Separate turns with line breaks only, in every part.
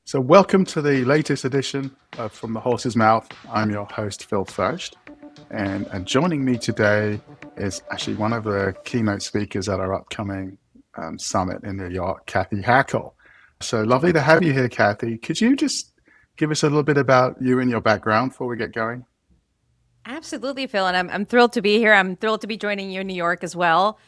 So, welcome to the latest edition of From the Horse's Mouth. I'm your host, Phil Fersht, and joining me today is actually one of the keynote speakers at our upcoming summit in New York, Cathy Hackl. So, lovely to have you here, Cathy. Could you just give us a little bit about you and your background before we get going?
Absolutely, Phil. And I'm thrilled to be here. I'm thrilled to be joining you in New York as well.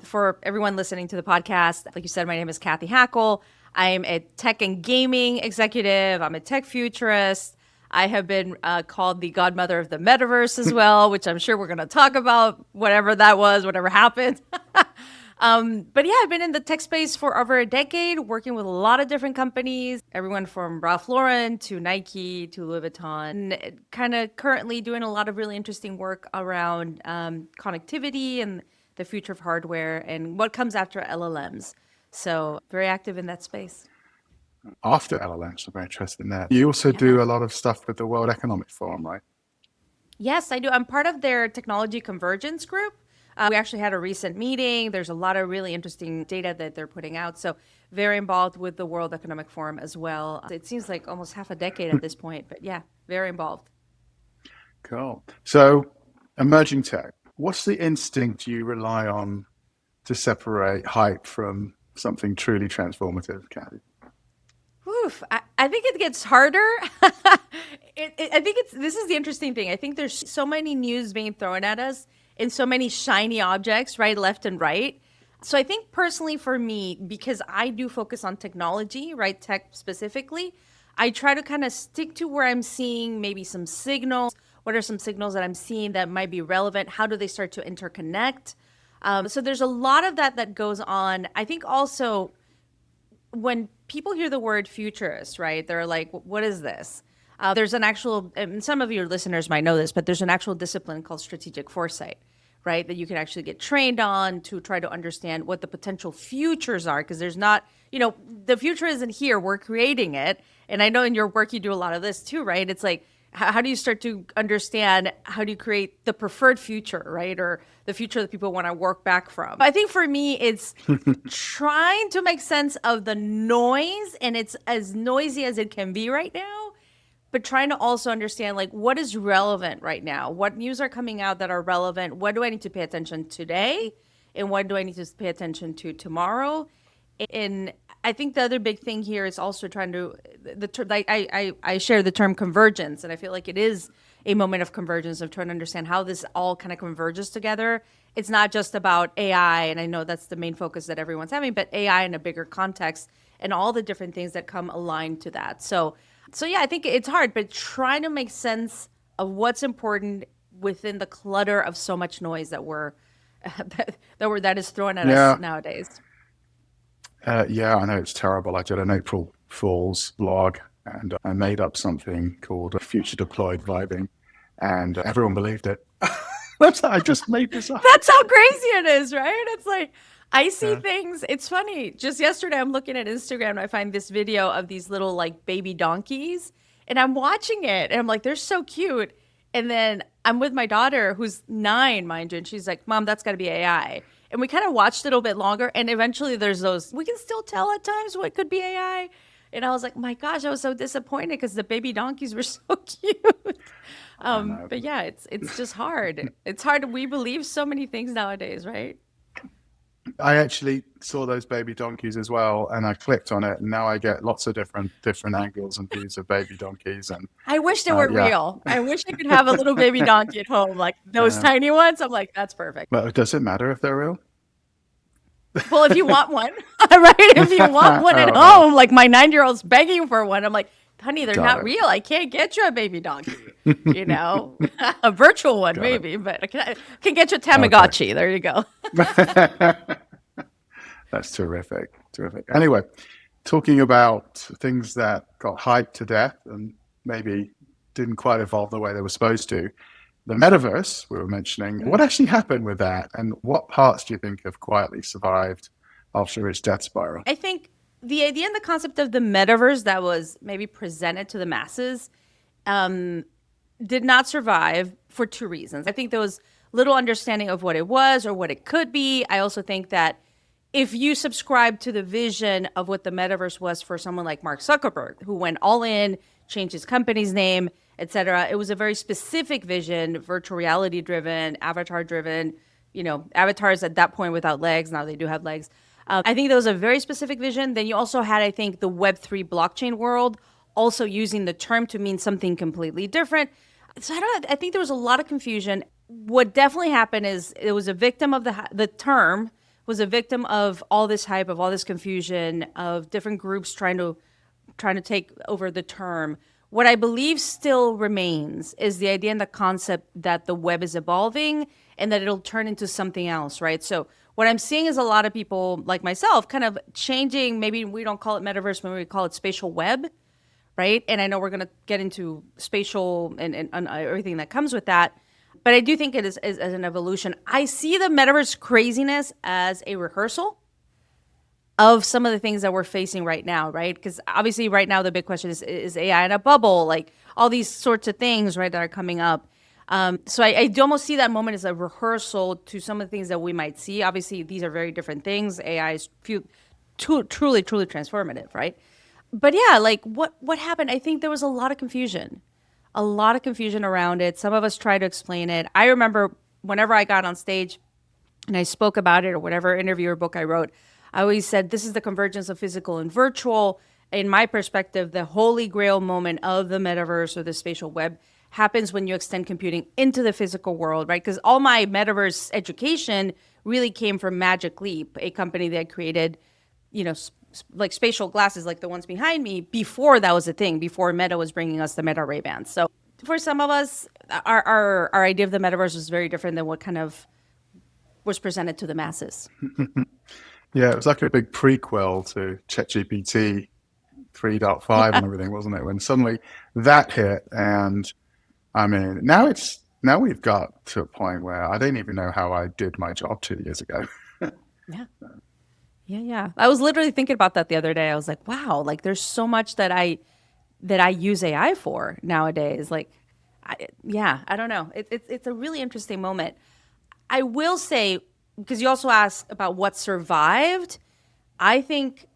For everyone listening to the podcast, like you said, my name is Cathy Hackl. I'm a tech and gaming executive. I'm a tech futurist. I have been called the godmother of the metaverse as well, which I'm sure we're going to talk about, whatever that was, whatever happened. But yeah, I've been in the tech space for over a decade, working with a lot of different companies, everyone from Ralph Lauren to Nike to Louis Vuitton, kind of currently doing a lot of really interesting work around connectivity and the future of hardware and what comes after LLMs. So very active in that space.
After LLMs, I'm very interested in that. You also
Yeah.
do a lot of stuff with the World Economic Forum, right?
Yes, I do. I'm part of their technology convergence group. We actually had a recent meeting. There's a lot of really interesting data that they're putting out. So, very involved with the World Economic Forum as well. It seems like almost half a decade at this point, but yeah, very involved.
Cool. So, emerging tech, what's the instinct you rely on to separate hype from something truly transformative, Cathy?
Oof, I think it gets harder. I think this is the interesting thing. I think there's so many news being thrown at us and so many shiny objects, right, left and right. So I think personally for me, because I do focus on technology, right, tech specifically, I try to kind of stick to where I'm seeing maybe some signals. What are some signals that I'm seeing that might be relevant? How do they start to interconnect? So there's a lot of that goes on. I think also when people hear the word futurist, right, they're like, what is this? There's an actual, and some of your listeners might know this, but there's an actual discipline called strategic foresight, right, that you can actually get trained on to try to understand what the potential futures are. Because there's not, the future isn't here, we're creating it. And I know in your work you do a lot of this too, right? It's like, how do you start to understand how do you create the preferred future, right? Or the future that people want to work back from. I think for me, it's trying to make sense of the noise, and it's as noisy as it can be right now, but trying to also understand like what is relevant right now, what news are coming out that are relevant, what do I need to pay attention today, and what do I need to pay attention to tomorrow. And I think the other big thing here is also trying to like I share the term convergence, and I feel like it is a moment of convergence of trying to understand how this all kind of converges together. It's not just about AI, and I know that's the main focus that everyone's having, but AI in a bigger context and all the different things that come aligned to that. So yeah, I think it's hard, but trying to make sense of what's important within the clutter of so much noise that we're that is thrown at us
Yeah,
nowadays.
yeah, I know it's terrible. I did an April Fool's blog and I made up something called future deployed vibing, and everyone believed it. I just made this up.
That's how crazy it is, right? It's like I see
Yeah.
things. It's funny. Just yesterday, I'm looking at Instagram and I find this video of these little like baby donkeys, and I'm watching it and I'm like, they're so cute. And then I'm with my daughter, who's 9, mind you, and she's like, "Mom, that's got to be AI." And we kind of watched it a little bit longer, and eventually, there's those. We can still tell at times what could be AI. And I was like, "My gosh, I was so disappointed because the baby donkeys were so cute."
I know.
But yeah, it's just hard. It's hard. We believe so many things nowadays, right?
I actually saw those baby donkeys as well, and I clicked on it, and now I get lots of different angles and views of baby donkeys, and
I wish they were
yeah.
real. I wish I could have a little baby donkey at home, like those
Uh,
tiny ones. I'm like, that's perfect.
but does it matter if they're real?
Well, if you want one, right? If you want one at
Oh no,
home, like my 9-year-old's begging for one. I'm like, honey, they're
got
not
it,
real. I can't get you a baby donkey. A virtual one
got it.
maybe, but I can get you a
Okay.
Tamagotchi. There you go.
That's terrific. Terrific. Anyway, talking about things that got hyped to death and maybe didn't quite evolve the way they were supposed to. The metaverse we were mentioning, what actually happened with that, and what parts do you think have quietly survived after its death spiral?
I think the idea and the concept of the metaverse that was maybe presented to the masses um, did not survive for 2 reasons. I think there was little understanding of what it was or what it could be. I also think that if you subscribe to the vision of what the metaverse was for someone like Mark Zuckerberg, who went all in, changed his company's name, etc., it was a very specific vision, virtual reality driven, avatar driven. Avatars at that point without legs. Now they do have legs. I think that was a very specific vision. Then you also had, I think, the Web3 blockchain world also using the term to mean something completely different. So I think there was a lot of confusion. What definitely happened is it was a victim of the term was a victim of all this hype, of all this confusion, of different groups trying to take over the term. What I believe still remains is the idea and the concept that the web is evolving and that it'll turn into something else, right? So what I'm seeing is a lot of people like myself kind of changing. Maybe we don't call it metaverse, maybe we call it spatial web, right? And I know we're going to get into spatial and everything that comes with that. But I do think it is as an evolution. I see the metaverse craziness as a rehearsal of some of the things that we're facing right now, right? Because obviously right now the big question is AI in a bubble, like all these sorts of things, right, that are coming up. So I do almost see that moment as a rehearsal to some of the things that we might see. Obviously, these are very different things. AI is truly transformative, right? But yeah, like what happened? I think there was a lot of confusion around it. Some of us tried to explain it. I remember whenever I got on stage and I spoke about it or whatever interview or book I wrote, I always said this is the convergence of physical and virtual. In my perspective, the holy grail moment of the metaverse or the spatial web happens when you extend computing into the physical world, right? Because all my metaverse education really came from Magic Leap, a company that created, like spatial glasses like the ones behind me before that was a thing, before Meta was bringing us the Meta Ray-Bans. So for some of us, our idea of the metaverse was very different than what kind of was presented to the masses.
Yeah, it was like a big prequel to ChatGPT 3.5 and everything, wasn't it? When suddenly that hit, and I mean, now we've got to a point where I don't even know how I did my job 2 years ago.
Yeah. Yeah. I was literally thinking about that the other day. I was like, wow, like there's so much that I use AI for nowadays. Like, I don't know. It's a really interesting moment. I will say, because you also asked about what survived, I think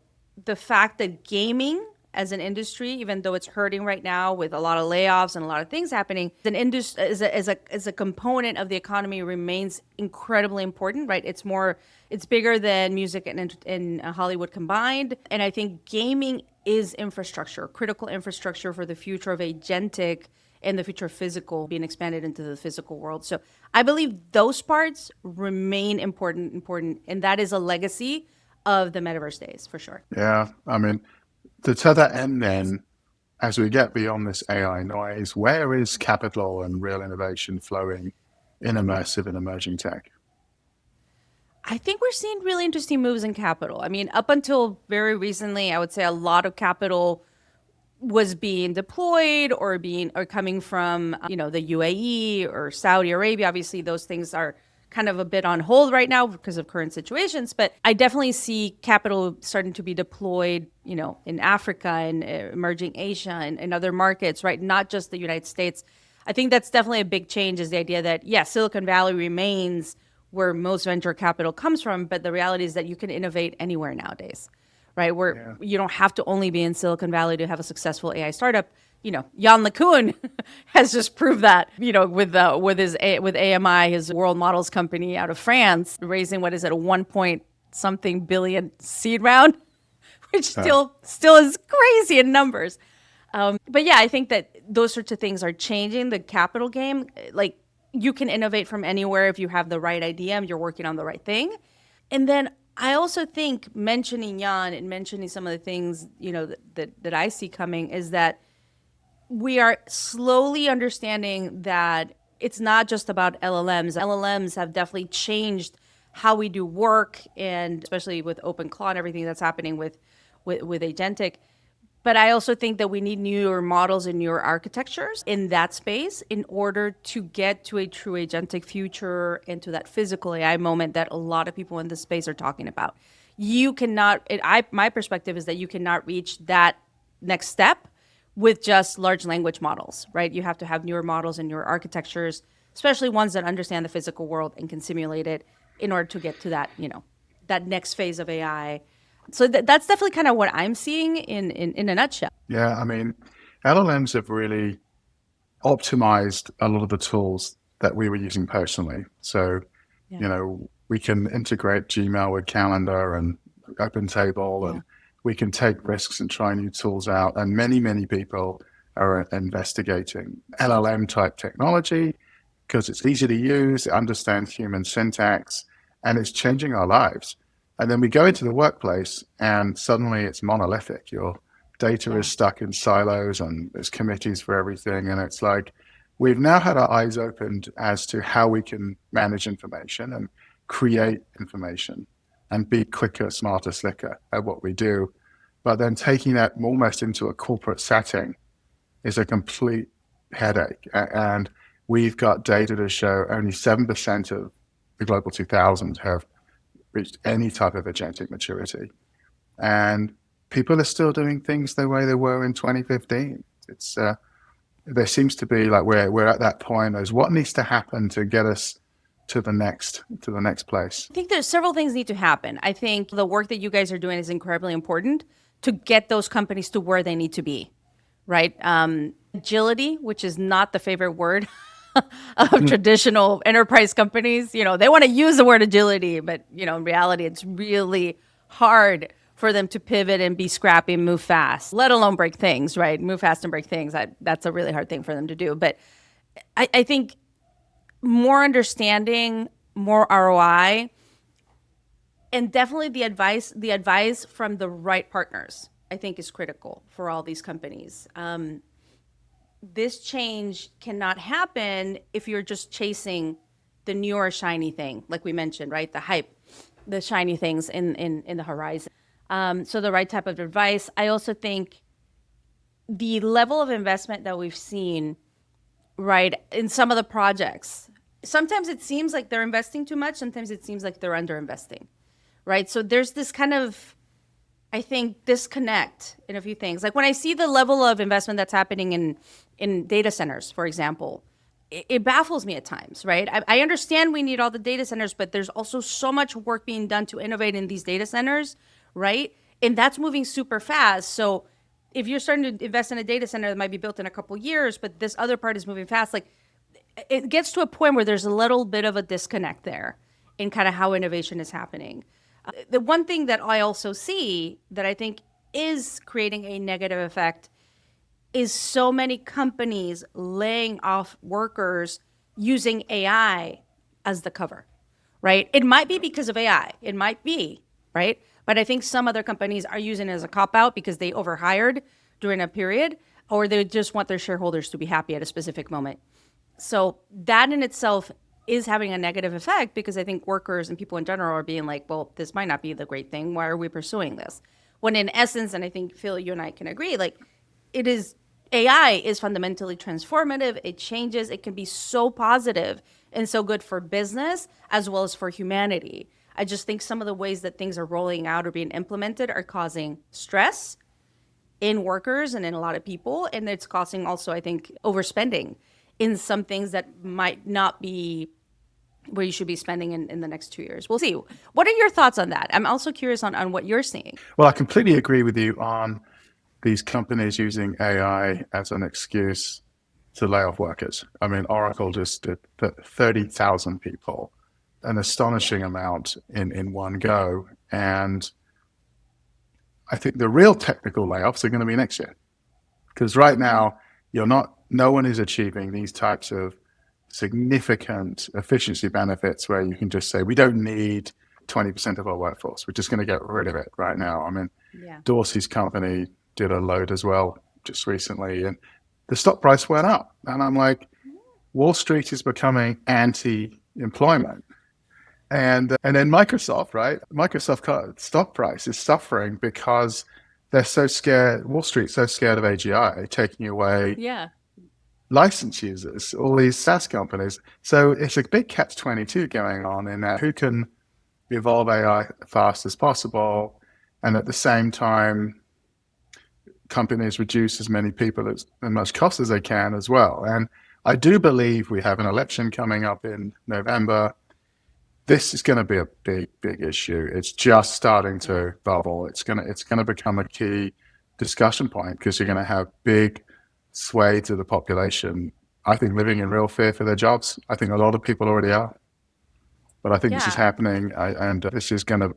the fact that gaming as an industry, even though it's hurting right now with a lot of layoffs and a lot of things happening, as a component of the economy remains incredibly important, right? It's bigger than music and Hollywood combined. And I think gaming is infrastructure, critical infrastructure for the future of agentic and the future of physical being expanded into the physical world. So I believe those parts remain important, and that is a legacy of the metaverse days for sure.
Yeah, I mean, to that end, then, as we get beyond this AI noise, where is capital and real innovation flowing in immersive and emerging tech?
I think we're seeing really interesting moves in capital. I mean, up until very recently, I would say a lot of capital was being deployed or coming from the UAE or Saudi Arabia. Obviously, those things are kind of a bit on hold right now because of current situations. But I definitely see capital starting to be deployed, in Africa and emerging Asia and other markets, right? Not just the United States. I think that's definitely a big change. Is the idea that Silicon Valley remains where most venture capital comes from, but the reality is that you can innovate anywhere nowadays, right? Where you don't have to only be in Silicon Valley to have a successful AI startup. Jan LeCun has just proved that, with AMI, his world models company out of France, raising what is it, a 1 point something billion seed round, which still is crazy in numbers. But yeah, I think that those sorts of things are changing the capital game. Like, you can innovate from anywhere if you have the right idea and you're working on the right thing. And then I also think mentioning Jan and mentioning some of the things, that I see coming is that we are slowly understanding that it's not just about LLMs. LLMs have definitely changed how we do work, and especially with open Claude and everything that's happening with agentic. But I also think that we need newer models and newer architectures in that space in order to get to a true agentic future and to that physical AI moment that a lot of people in this space are talking about. My perspective is that you cannot reach that next step with just large language models, right? You have to have newer models and newer architectures, especially ones that understand the physical world and can simulate it in order to get to that, that next phase of AI. So that's definitely kind of what I'm seeing in a nutshell.
Yeah, I mean, LLMs have really optimized a lot of the tools that we were using personally. So,
Yeah.
we can integrate Gmail with Calendar and OpenTable, and we can take risks and try new tools out. And many, many people are investigating LLM type technology because it's easy to use, it understands human syntax, and it's changing our lives. And then we go into the workplace and suddenly it's monolithic. Your data is stuck in silos and there's committees for everything. And it's like we've now had our eyes opened as to how we can manage information and create information and be quicker, smarter, slicker at what we do. But then taking that almost into a corporate setting is a complete headache. And we've got data to show only 7% of the Global 2000 have reached any type of agentic maturity. And people are still doing things the way they were in 2015. It's there seems to be like we're at that point as what needs to happen to get us to the next place.
I think there's several things need to happen. I think the work that you guys are doing is incredibly important to get those companies to where they need to be, right? Agility, which is not the favorite word of traditional enterprise companies. They want to use the word agility, but in reality, it's really hard for them to pivot and be scrappy and move fast, let alone break things, right? Move fast and break things. That's a really hard thing for them to do. But I think more understanding, more ROI, and definitely the advice from the right partners, I think is critical for all these companies. This change cannot happen if you're just chasing the new or shiny thing, like we mentioned, right? The hype, the shiny things in the horizon. So the right type of advice. I also think the level of investment that we've seen, right, in some of the projects, sometimes it seems like they're investing too much. Sometimes it seems like they're underinvesting, right? So there's this kind of, I think, disconnect in a few things. Like when I see the level of investment that's happening in data centers, for example, it baffles me at times, right? I understand we need all the data centers, but there's also so much work being done to innovate in these data centers, right? And that's moving super fast. So if you're starting to invest in a data center that might be built in a couple years, but this other part is moving fast, like it gets to a point where there's a little bit of a disconnect there in kind of how innovation is happening. The one thing that I also see that I think is creating a negative effect is so many companies laying off workers using AI as the cover, right? It might be because of AI. It might be, right? But I think some other companies are using it as a cop-out because they overhired during a period, or they just want their shareholders to be happy at a specific moment. So that in itself is having a negative effect because I think workers and people in general are being like, well, this might not be the great thing. Why are we pursuing this? When in essence, and I think, Phil, you and I can agree, like AI is fundamentally transformative. It changes. It can be so positive and so good for business as well as for humanity. I just think some of the ways that things are rolling out or being implemented are causing stress in workers and in a lot of people. And it's causing also, I think, overspending in some things that might not be where you should be spending in the next 2 years. We'll see. What are your thoughts on that? I'm also curious on what you're seeing.
Well, I completely agree with you on these companies using AI as an excuse to lay off workers. I mean, Oracle just did 30,000 people, an astonishing amount in one go. And I think the real technical layoffs are going to be next year. Because right now, no one is achieving these types of significant efficiency benefits where you can just say, we don't need 20% of our workforce. We're just going to get rid of it right now. I mean, Dorsey's company did a load as well just recently, and the stock price went up. And I'm like, Wall Street is becoming anti-employment. And then Microsoft, right? Microsoft stock price is suffering because they're so scared, Wall Street's so scared of AGI taking away license users, all these SaaS companies. So it's a big catch-22 going on in that who can evolve AI fast as possible, and at the same time, companies reduce as many people as much cost as they can as well. And I do believe we have an election coming up in November. This is going to be a big issue. It's just starting to bubble. It's gonna become a key discussion point because you're going to have big swathes of the population, I think, living in real fear for their jobs. I think a lot of people already are, but I think this is
Yeah,
happening, and this is going to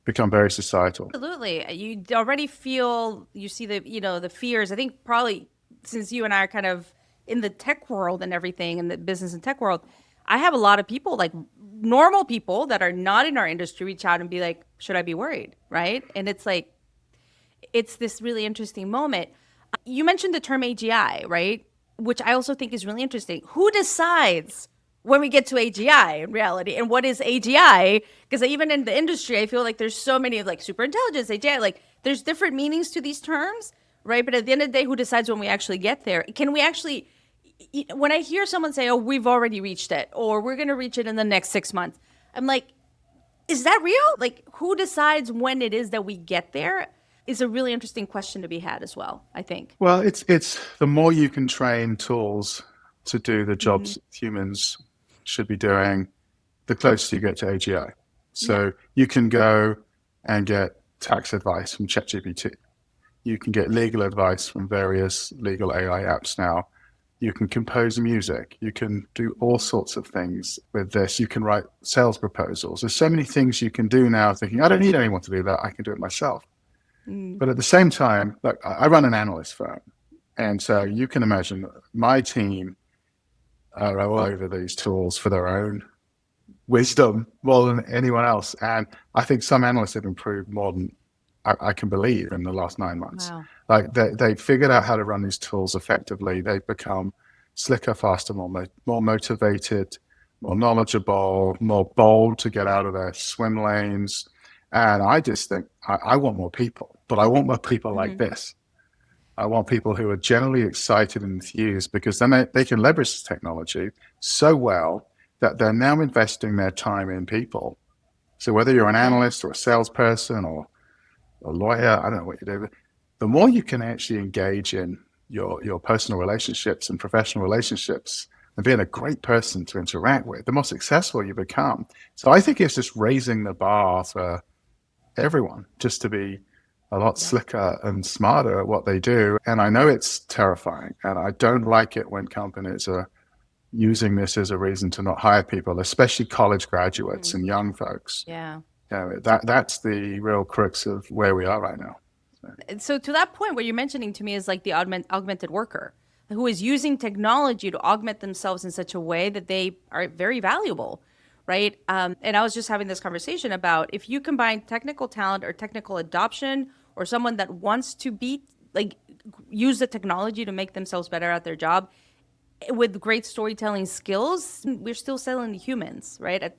become very societal.
absolutely. You already feel, you see the fears. I think probably since you and I are kind of in the tech world and everything, in the business and tech world, I have a lot of people, like normal people that are not in our industry, reach out and be like, should I be worried? Right. And it's like, it's this really interesting moment. You mentioned the term AGI, right? Which I also think is really interesting. Who decides when we get to AGI in reality? And what is AGI? Because even in the industry, I feel like there's so many like super intelligence, AGI, like there's different meanings to these terms, right? But at the end of the day, who decides when we actually get there? Can we actually, when I hear someone say, oh, we've already reached it, or we're going to reach it in the next 6 months, I'm like, is that real? Like, who decides when it is that we get there? Is a really interesting question to be had as well, I think.
Well, it's the more you can train tools to do the
Hmm.
jobs humans should be doing, the closer you get to AGI.
Yeah.
So you can go and get tax advice from ChatGPT. You can get legal advice from various legal AI apps now. You can compose music. You can do all sorts of things with this. You can write sales proposals. There's so many things you can do now thinking, I don't need anyone to do that. I can do it myself.
Mm.
But at the same time, look, I run an analyst firm. And so you can imagine my team are all over these tools for their own wisdom more than anyone else. And I think some analysts have improved more than I can believe in the last 9 months.
Wow.
Like they figured out how to run these tools effectively. They've become slicker, faster, more motivated, more knowledgeable, more bold to get out of their swim lanes. And I just think I want more people, but I want more people like
Hmm.
this. I want people who are generally excited and enthused because then they can leverage this technology so well that they're now investing their time in people. So whether you're an
Yeah.
analyst or a salesperson or a lawyer, I don't know what you do, but the more you can actually engage in your personal relationships and professional relationships and being a great person to interact with, the more successful you become. So I think it's just raising the bar for everyone just to be a lot
Yeah.
slicker and smarter at what they do. And I know it's terrifying. And I don't like it when companies are using this as a reason to not hire people, especially college graduates
Hmm.
and young folks.
Yeah.
You know, that's the real crux of where we are right now. So,
So to that point, what you're mentioning to me is like the augmented worker who is using technology to augment themselves in such a way that they are very valuable, right? And I was just having this conversation about if you combine technical talent or technical adoption or someone that wants to be like use the technology to make themselves better at their job with great storytelling skills, we're still selling to humans, right?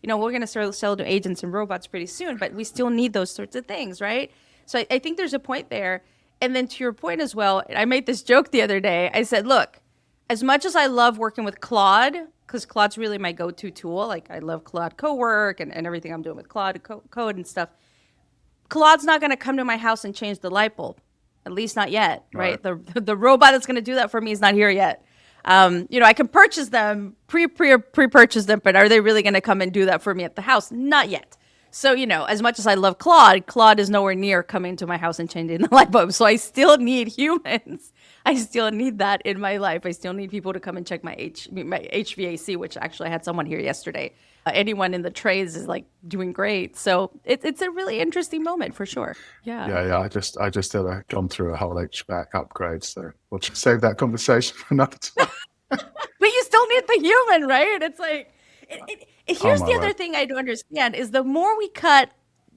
We're going to start sell to agents and robots pretty soon, but we still need those sorts of things, right? So I think there's a point there. And then to your point as well, I made this joke the other day. I said, look, as much as I love working with Claude, because Claude's really my go-to tool, like I love Claude co-work and everything I'm doing with Claude code and stuff. Claude's not going to come to my house and change the light bulb, at least not yet,
right.
right? The robot that's going to do that for me is not here yet. I can purchase them, pre-purchase them, but are they really going to come and do that for me at the house? Not yet. So, as much as I love Claude, Claude is nowhere near coming to my house and changing the light bulb. So I still need humans. I still need that in my life. I still need people to come and check my HVAC, which actually I had someone here yesterday. Anyone in the trades is like doing great. So it's a really interesting moment for sure. Yeah.
Yeah. I just did gone through a whole HVAC upgrade. So we'll save that conversation for another time.
But you still need the human, right? It's like,
Oh
here's
my
the other
word.
thing I don't understand is the more we cut,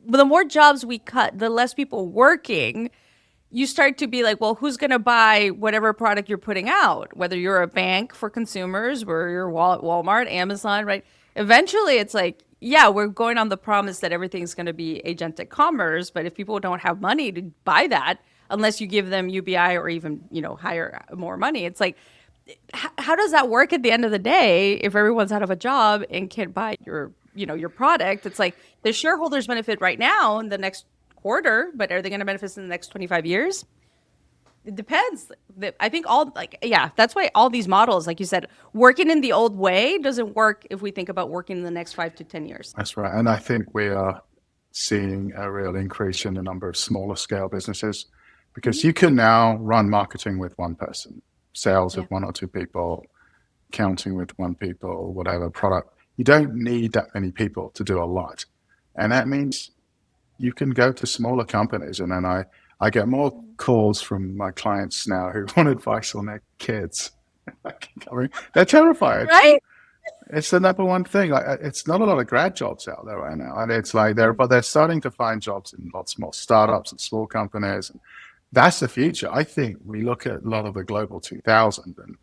the more jobs we cut, the less people working. You start to be like, well, who's going to buy whatever product you're putting out? Whether you're a bank for consumers, or you're Walmart, Amazon, right? Eventually, it's like, yeah, we're going on the promise that everything's going to be agentic commerce, but if people don't have money to buy that, unless you give them UBI or even hire more money, it's like, how does that work at the end of the day if everyone's out of a job and can't buy your product? It's like the shareholders benefit right now in the next quarter, but are they going to benefit in the next 25 years? It depends. I think that's why all these models, like you said, working in the old way doesn't work if we think about working in the next 5 to 10 years.
That's right. And I think we are seeing a real increase in the number of smaller scale businesses because
Mhm.
you can now run marketing with one person, sales
Yeah.
with one or two people, accounting with one people, whatever product. You don't need that many people to do a lot. And that means you can go to smaller companies. And then I get more calls from my clients now who want advice on their kids. I mean, they're terrified.
Right?
It's the number one thing. Like, it's not a lot of grad jobs out there right now, and it's like they're starting to find jobs in lots more startups and small companies. And that's the future. I think we look at a lot of the global 2000, and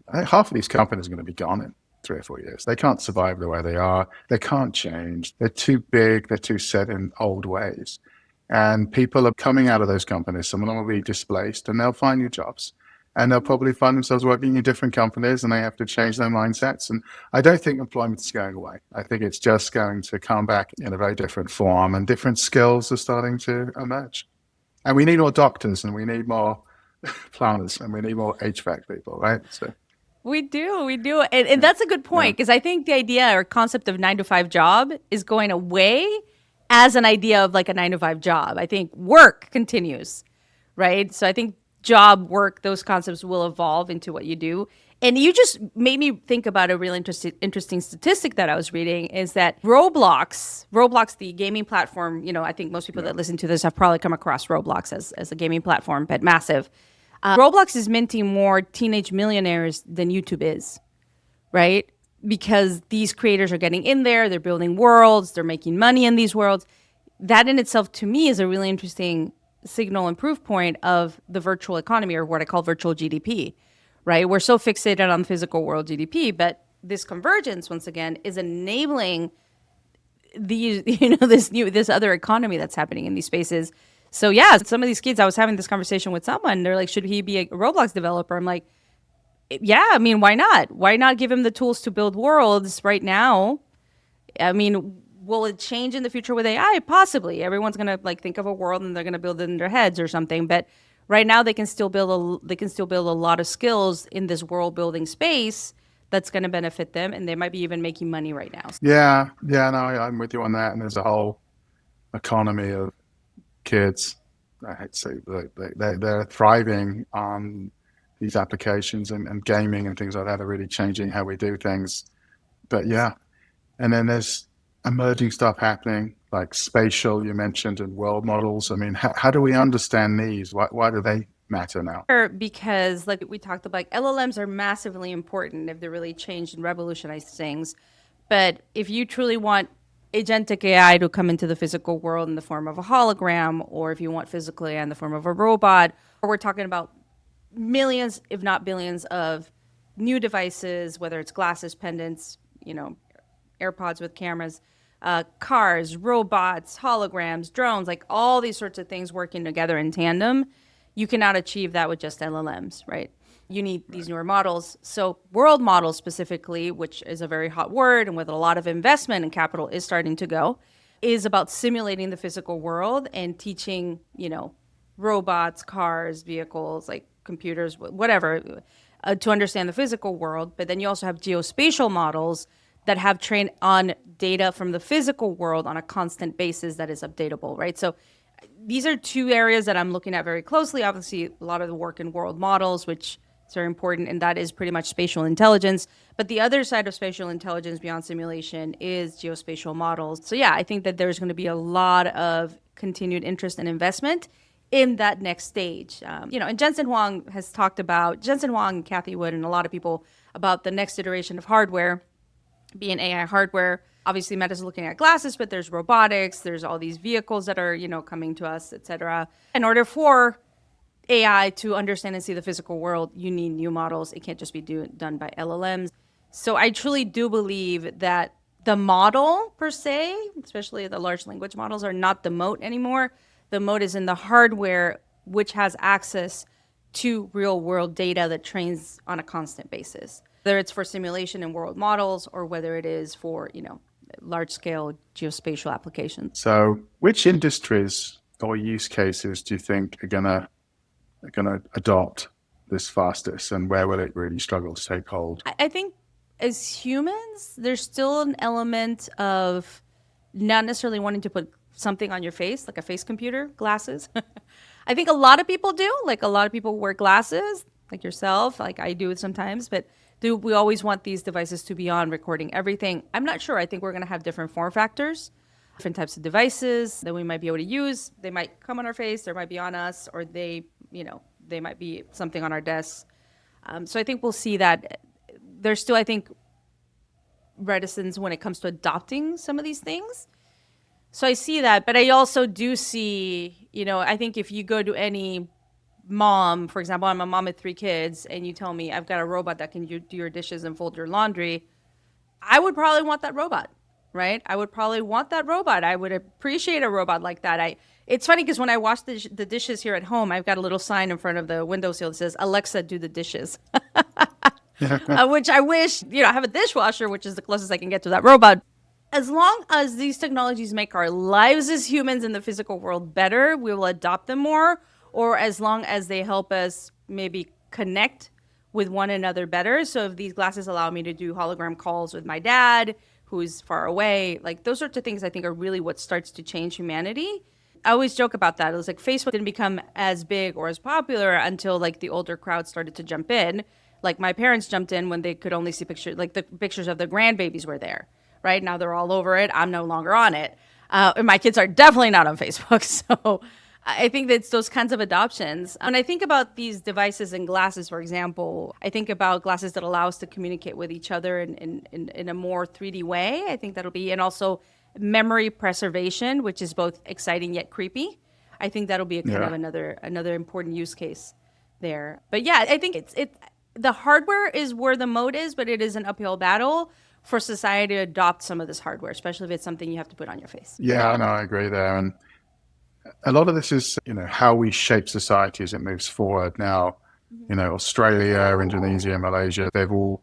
I think half of these companies are going to be gone in 3 or 4 years. They can't survive the way they are. They can't change. They're too big. They're too set in old ways. And people are coming out of those companies. Some of them will be displaced, and they'll find new jobs. And they'll probably find themselves working in different companies, and they have to change their mindsets. And I don't think employment is going away. I think it's just going to come back in a very different form, and different skills are starting to emerge. And we need more doctors, and we need more planners, and we need more HVAC people, right? So,
We do. And
yeah,
that's a good
yeah,
point because I think the idea or concept of 9 to 5 job is going away as an idea of like a 9 to 5 job. I think work continues, right? So I think job, work, those concepts will evolve into what you do. And you just made me think about a really interesting statistic that I was reading is that Roblox, the gaming platform, I think most people
yeah.
that listen to this have probably come across Roblox as a gaming platform, but massive. Roblox is minting more teenage millionaires than YouTube is, right? Because these creators are getting in there, they're building worlds, they're making money in these worlds. That in itself, to me, is a really interesting signal and proof point of the virtual economy or what I call virtual GDP, right? We're so fixated on the physical world GDP, but this convergence, once again, is enabling these this other economy that's happening in these spaces. So yeah, some of these kids, I was having this conversation with someone, they're like, should he be a Roblox developer? I'm like, yeah, I mean, why not? Why not give him the tools to build worlds right now? I mean, will it change in the future with AI? Possibly. Everyone's gonna like think of a world and they're gonna build it in their heads or something. But right now, they can still build a lot of skills in this world building space that's gonna benefit them, and they might be even making money right now.
Yeah, yeah, no, I'm with you on that. And there's a whole economy of kids. I'd say they're thriving on these applications, and gaming and things like that are really changing how we do things. But yeah, and then there's emerging stuff happening like spatial, you mentioned, and world models. I mean, how do we understand these? Why do they matter now?
Because like we talked about, like, LLMs are massively important if they really changed and revolutionized things. But if you truly want agentic AI to come into the physical world in the form of a hologram, or if you want physical AI in the form of a robot, or we're talking about millions, if not billions, of new devices, whether it's glasses, pendants, AirPods with cameras, cars, robots, holograms, drones, like all these sorts of things working together in tandem, you cannot achieve that with just LLMs, right? You need these newer models. So, world models specifically, which is a very hot word and with a lot of investment and capital is starting to go, is about simulating the physical world and teaching, robots, cars, vehicles, like computers, whatever, to understand the physical world. But then you also have geospatial models that have trained on data from the physical world on a constant basis that is updatable, right? So these are two areas that I'm looking at very closely. Obviously, a lot of the work in world models, which is very important, and that is pretty much spatial intelligence. But the other side of spatial intelligence beyond simulation is geospatial models. So yeah, I think that there's going to be a lot of continued interest and investment in that next stage. And Jensen Huang has talked about, Jensen Huang and Cathy Wood and a lot of people, about the next iteration of hardware being AI hardware. Obviously, Meta's looking at glasses, but there's robotics, there's all these vehicles that are, coming to us, et cetera. In order for AI to understand and see the physical world, you need new models. It can't just be done by LLMs. So I truly do believe that the model per se, especially the large language models, are not the moat anymore. The moat is in the hardware, which has access to real world data that trains on a constant basis, whether it's for simulation and world models or whether it is for, large scale geospatial applications.
So, which industries or use cases do you think are going to going to adopt this fastest, and where will it really struggle to take hold?
I think as humans, there's still an element of not necessarily wanting to put something on your face, like a face computer, glasses. I think a lot of people do. Like a lot of people wear glasses, like yourself, like I do it sometimes. But do we always want these devices to be on recording everything? I'm not sure. I think we're going to have different form factors, different types of devices that we might be able to use. They might come on our face, they might be on us, or they might be something on our desks. So I think we'll see that there's still, I think, reticence when it comes to adopting some of these things. So I see that, but I also do see, I think if you go to any mom, for example, I'm a mom of 3 kids, and you tell me I've got a robot that can do your dishes and fold your laundry, I would probably want that robot, right? I would probably want that robot. I would appreciate a robot like that. It's funny because when I wash the dishes here at home, I've got a little sign in front of the windowsill that says, Alexa, do the dishes. Which I wish, I have a dishwasher, which is the closest I can get to that robot. As long as these technologies make our lives as humans in the physical world better, we will adopt them more. Or as long as they help us maybe connect with one another better. So if these glasses allow me to do hologram calls with my dad, who's far away, like those sorts of things I think are really what starts to change humanity. I always joke about that. It was like Facebook didn't become as big or as popular until like the older crowd started to jump in. Like my parents jumped in when they could only see pictures, like the pictures of the grandbabies were there. Right now they're all over it. I'm no longer on it. And my kids are definitely not on Facebook. So I think that's those kinds of adoptions. When I think about these devices and glasses, for example, I think about glasses that allow us to communicate with each other in a more 3D way. I think that'll be, and also memory preservation, which is both exciting yet creepy. I think that'll be a kind of another important use case there. But yeah, I think the hardware is where the mode is, but it is an uphill battle for society to adopt some of this hardware, especially if it's something you have to put on your face.
Yeah, no, I agree there. And a lot of this is, how we shape society as it moves forward. Now, Australia, Indonesia, Malaysia, they've all,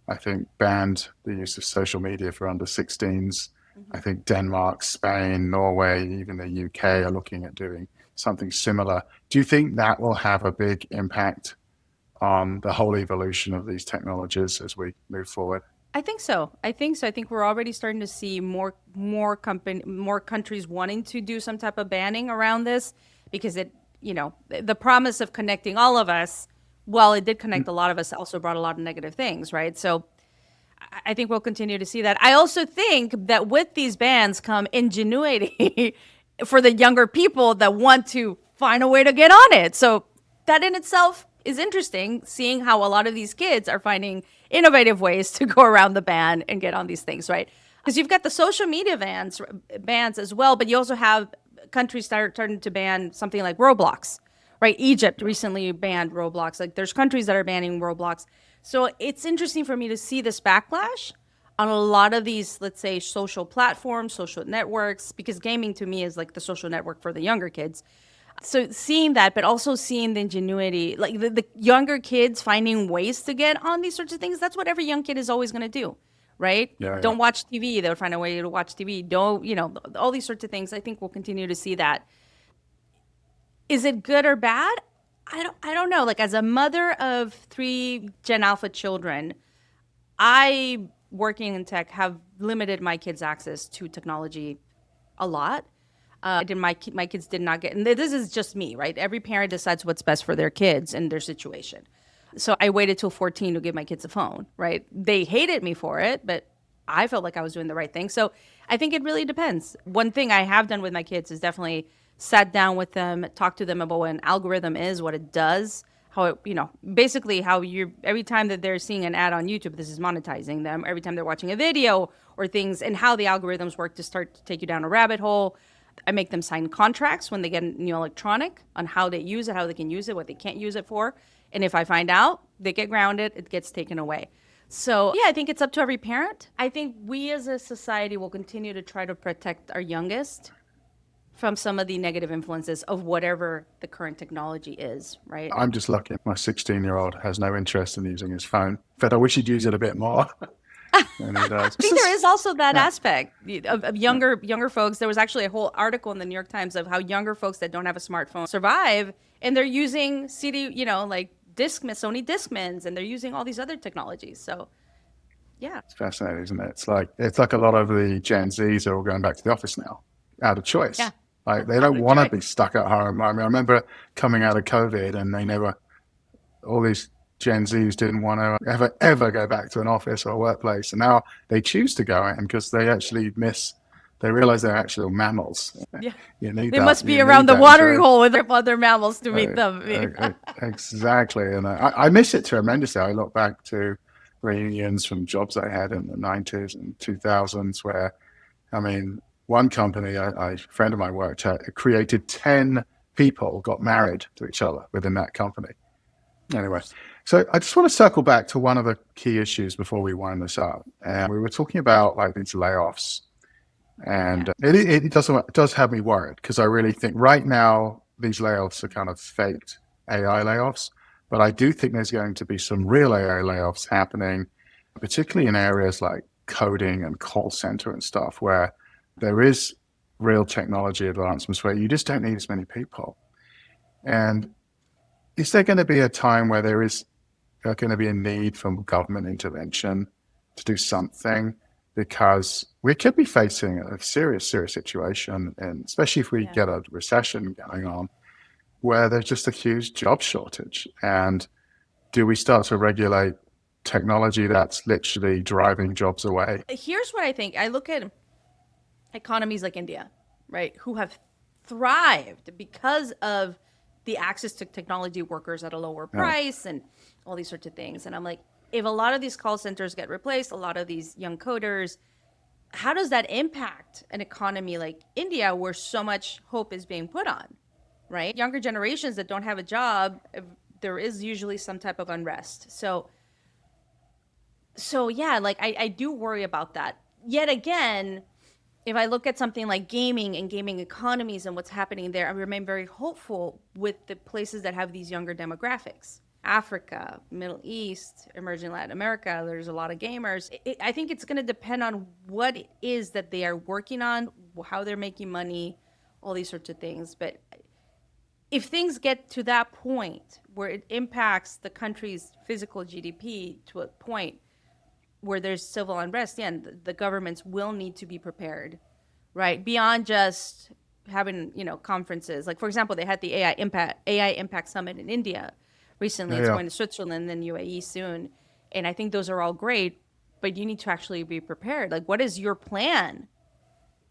I think, banned the use of social media for under 16s. I think Denmark, Spain, Norway, even the UK are looking at doing something similar. Do you think that will have a big impact on the whole evolution of these technologies as we move forward?
I think so. I think we're already starting to see more countries wanting to do some type of banning around this, because the promise of connecting all of us, while it did connect a lot of us, also brought a lot of negative things, right? So I think we'll continue to see that. I also think that with these bans come ingenuity for the younger people that want to find a way to get on it. So that in itself is interesting, seeing how a lot of these kids are finding innovative ways to go around the ban and get on these things, right? Because you've got the social media bans as well, but you also have countries starting to ban something like Roblox, right? Egypt recently banned Roblox. Like there's countries that are banning Roblox. So it's interesting for me to see this backlash on a lot of these, let's say, social platforms, social networks, because gaming to me is like the social network for the younger kids. So seeing that, but also seeing the ingenuity, like the younger kids finding ways to get on these sorts of things, that's what every young kid is always going to do, right? Don't watch TV. They'll find a way to watch TV. Don't, all these sorts of things. I think we'll continue to see that. Is it good or bad? I don't know. Like as a mother of 3 Gen Alpha children, I, working in tech, have limited my kids' access to technology a lot. My kids did not get, and this is just me, right? Every parent decides what's best for their kids and their situation. So I waited till 14 to give my kids a phone, right? They hated me for it, but I felt like I was doing the right thing. So I think it really depends. One thing I have done with my kids is definitely sat down with them, talked to them about what an algorithm is, what it does, how it, basically how every time that they're seeing an ad on YouTube, this is monetizing them. Every time they're watching a video or things, and how the algorithms work to start to take you down a rabbit hole. I make them sign contracts when they get electronic on how they use it, how they can use it, what they can't use it for. And if I find out, they get grounded, it gets taken away. So yeah, I think it's up to every parent. I think we as a society will continue to try to protect our youngest from some of the negative influences of whatever the current technology is, right?
I'm just lucky my 16-year-old has no interest in using his phone. In fact, I wish he'd use it a bit more. And he does.
I think there is also that aspect of younger folks. There was actually a whole article in the New York Times of how younger folks that don't have a smartphone survive and they're using CD, like Sony Discmans, and they're using all these other technologies. So yeah.
It's fascinating, isn't it? It's like a lot of the Gen Zs are all going back to the office now, out of choice.
Yeah.
Like they
Out
don't
of
want to
choice.
be stuck at home. I mean, I remember coming out of COVID, and all these Gen Zs didn't want to ever go back to an office or a workplace, and now they choose to go in because they realize they're actual mammals.
Yeah.
You need
They
that.
must be
You need
around the
that
watering
interaction.
hole with other mammals to meet them.
Exactly, and I miss it tremendously. I look back to reunions from jobs I had in the 90s and 2000s, where, I mean, one company a friend of mine worked at, it created 10 people got married to each other within that company. Anyway, so I just want to circle back to one of the key issues before we wind this up. And we were talking about like these layoffs,
Yeah.
and it does have me worried because I really think right now these layoffs are kind of faked AI layoffs, but I do think there's going to be some real AI layoffs happening, particularly in areas like coding and call center and stuff, where there is real technology advancements where you just don't need as many people. And is there going to be a time where there is going to be a need for government intervention to do something? Because we could be facing a serious, serious situation, and especially if we
Yeah.
get a recession going on, where there's just a huge job shortage. And do we start to regulate technology that's literally driving jobs away?
Here's what I think. I look at economies like India, right, who have thrived because of the access to technology workers at a lower
Yeah,
price and all these sorts of things. And I'm like, if a lot of these call centers get replaced, a lot of these young coders, how does that impact an economy like India where so much hope is being put on, right? Younger generations that don't have a job, there is usually some type of unrest. So yeah, like I do worry about that. Yet again, if I look at something like gaming and gaming economies and what's happening there, I remain very hopeful with the places that have these younger demographics. Africa, Middle East, emerging Latin America, there's a lot of gamers. I think it's going to depend on what it is that they are working on, how they're making money, all these sorts of things. But if things get to that point where it impacts the country's physical GDP to a point where there's civil unrest, yeah, the governments will need to be prepared, right? Beyond just having conferences. Like for example, they had the AI Impact Summit in India recently.
yeah,
It's
yeah.
going to Switzerland and then UAE soon, and I think those are all great. But you need to actually be prepared. Like, what is your plan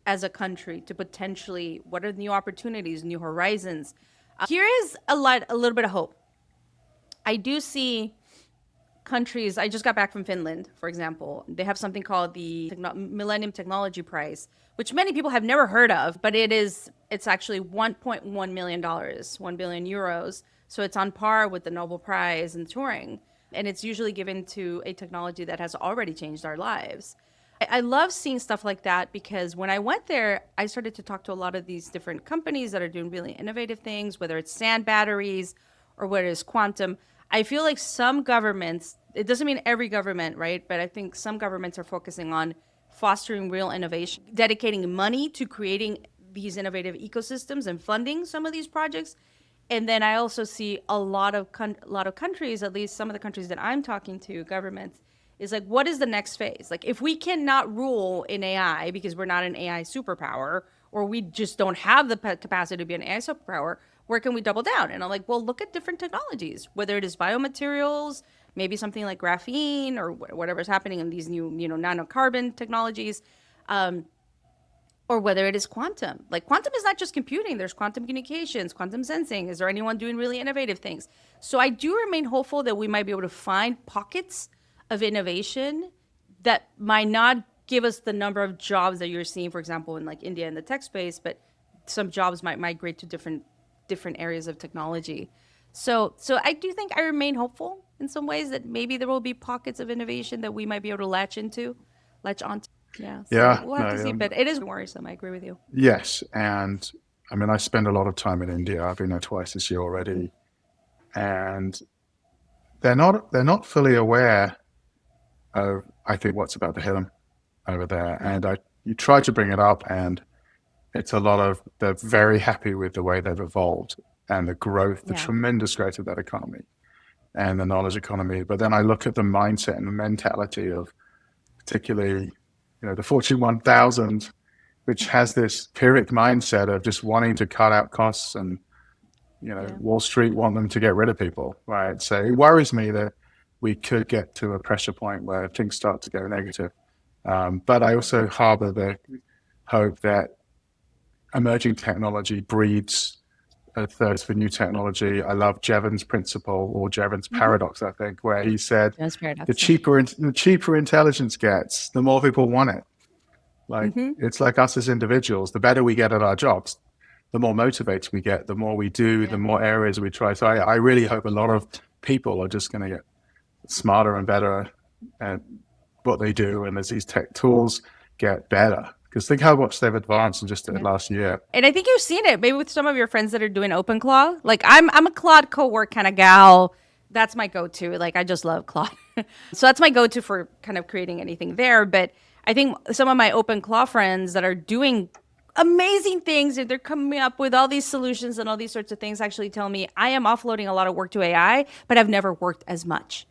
as a country to potentially? What are new opportunities, new horizons? Here is a little bit of hope. I do see countries. I just got back from Finland, for example. They have something called the Millennium Technology Prize, which many people have never heard of, but it's actually $1.1 million, 1 billion euros. So it's on par with the Nobel Prize in Turing, and it's usually given to a technology that has already changed our lives. I love seeing stuff like that because when I went there, I started to talk to a lot of these different companies that are doing really innovative things, whether it's sand batteries or whether it's quantum. I feel like some governments, it doesn't mean every government, right? But I think some governments are focusing on fostering real innovation, dedicating money to creating these innovative ecosystems and funding some of these projects. And then I also see a lot of countries, at least some of the countries that I'm talking to, governments, is like, what is the next phase? Like, if we cannot rule in AI because we're not an AI superpower, or we just don't have the capacity to be an AI superpower, where can we double down? And I'm like, well, look at different technologies, whether it is biomaterials, maybe something like graphene or whatever's happening in these new, nanocarbon technologies. Or whether it is quantum. Like quantum is not just computing. There's quantum communications, quantum sensing. Is there anyone doing really innovative things? So I do remain hopeful that we might be able to find pockets of innovation that might not give us the number of jobs that you're seeing, for example, in like India in the tech space, but some jobs might migrate to different areas of technology. So I do think I remain hopeful in some ways that maybe there will be pockets of innovation that we might be able to latch onto. Yeah, so
Yeah,
we'll have
no,
to see, but it is worrisome. I agree with you.
yes, and I mean, I spend a lot of time in India. I've been there twice this year already, and they're not fully aware of, I think, what's about to hit them over there.
Yeah.
And you try to bring it up, and it's a lot of they're very happy with the way they've evolved, and the growth, the tremendous growth of that economy and the knowledge economy. But then I look at the mindset and the mentality of particularly, the Fortune 1000, which has this Pyrrhic mindset of just wanting to cut out costs, and Wall Street want them to get rid of people, right? So it worries me that we could get to a pressure point where things start to go negative. But I also harbor the hope that emerging technology breeds a thirst for new technology. I love Jevons principle, or Jevons paradox, I think, where he said the cheaper intelligence gets, the more people want it. Like it's like us as individuals. The better we get at our jobs, the more motivated we get, the more we do, the more areas we try. So I really hope a lot of people are just going to get smarter and better at what they do, and as these tech tools get better. Because think how much they've advanced in just the last year.
And I think you've seen it maybe with some of your friends that are doing OpenClaw. Like I'm a Claude co-work kind of gal. That's my go-to. Like I just love Claude. So that's my go-to for kind of creating anything there. But I think some of my OpenClaw friends that are doing amazing things, and they're coming up with all these solutions and all these sorts of things, actually tell me I am offloading a lot of work to AI, but I've never worked as much.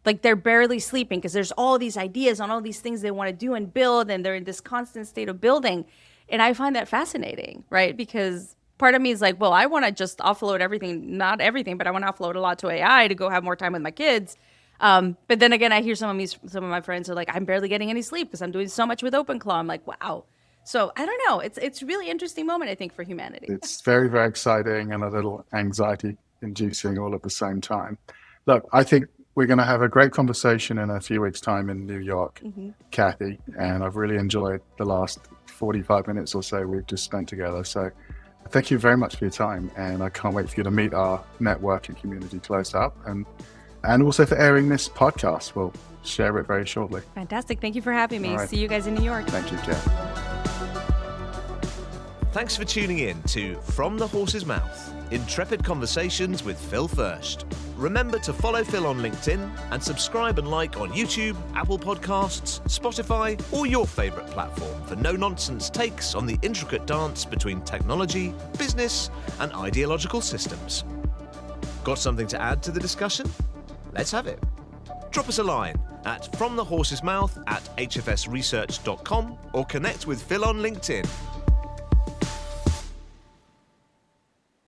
Like they're barely sleeping because there's all these ideas on all these things they want to do and build, and they're in this constant state of building. And I find that fascinating, right? Because part of me is like, well, I want to just offload everything, not everything, but I want to offload a lot to AI to go have more time with my kids. But then again, I hear some of my friends are like, I'm barely getting any sleep because I'm doing so much with OpenClaw. I'm like, wow. So I don't know. It's really interesting moment, I think, for humanity.
It's very, very exciting and a little anxiety inducing all at the same time. Look, I think we're going to have a great conversation in a few weeks' time in New York, Cathy, and I've really enjoyed the last 45 minutes or so we've just spent together. So thank you very much for your time, and I can't wait for you to meet our networking community close up, and also for airing this podcast. We'll share it very shortly.
Fantastic. Thank you for having me.
Right.
See you guys in New York.
Thank you, Cathy.
Thanks for tuning in to From the Horse's Mouth, intrepid conversations with Phil Fersht. Remember to follow Phil on LinkedIn and subscribe and like on YouTube, Apple Podcasts, Spotify, or your favourite platform for no-nonsense takes on the intricate dance between technology, business, and ideological systems. Got something to add to the discussion? Let's have it. Drop us a line at fromthehorsesmouth@hfsresearch.com or connect with Phil on LinkedIn.